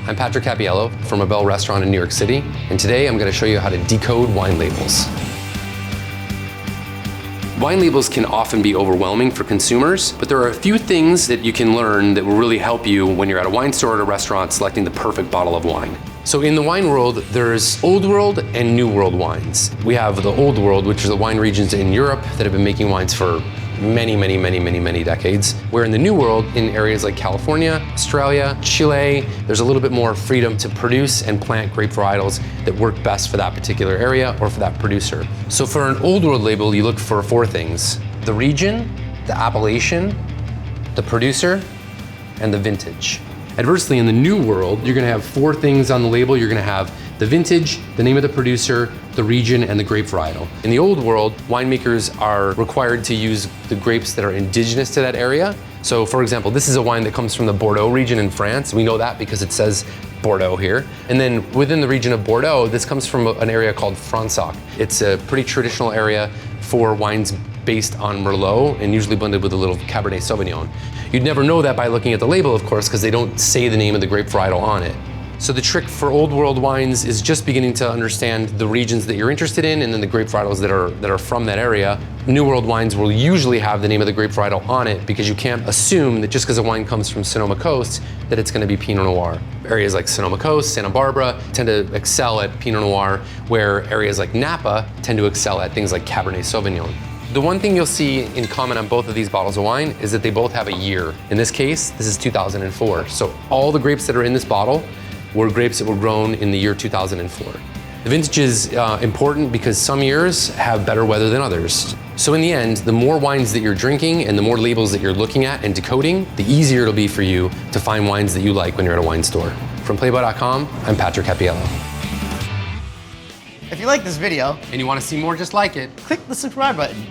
I'm Patrick Cappiello from Rebelle restaurant in New York City, and today I'm going to show you how to decode wine labels. Wine labels can often be overwhelming for consumers, but there are a few things that you can learn that will really help you when you're at a wine store or a restaurant selecting the perfect bottle of wine. So in the wine world, there's Old World and New World wines. We have the Old World, which are the wine regions in Europe that have been making wines for many decades. Where in the New World, in areas like California, Australia, Chile, there's a little bit more freedom to produce and plant grape varietals that work best for that particular area or for that producer. So for an Old World label, you look for four things: the region, the appellation, the producer, and the vintage. Adversely, in the New World, you're gonna have four things on the label. You're gonna have the vintage, the name of the producer, the region, and the grape varietal. In the Old World, winemakers are required to use the grapes that are indigenous to that area. So for example, this is a wine that comes from the Bordeaux region in France. We know that because it says Bordeaux here. And then within the region of Bordeaux, this comes from an area called Fronsac. It's a pretty traditional area for wines based on Merlot and usually blended with a little Cabernet Sauvignon. You'd never know that by looking at the label, of course, because they don't say the name of the grape varietal on it. So the trick for Old World wines is just beginning to understand the regions that you're interested in and then the grape varietals that are from that area. New World wines will usually have the name of the grape varietal on it because you can't assume that just because a wine comes from Sonoma Coast that it's going to be Pinot Noir. Areas like Sonoma Coast, Santa Barbara tend to excel at Pinot Noir, where areas like Napa tend to excel at things like Cabernet Sauvignon. The one thing you'll see in common on both of these bottles of wine is that they both have a year. In this case, this is 2004. So all the grapes that are in this bottle were grapes that were grown in the year 2004. The vintage is important because some years have better weather than others. So in the end, the more wines that you're drinking and the more labels that you're looking at and decoding, the easier it'll be for you to find wines that you like when you're at a wine store. From Playboy.com, I'm Patrick Cappiello. If you like this video And you want to see more just like it, click the subscribe button.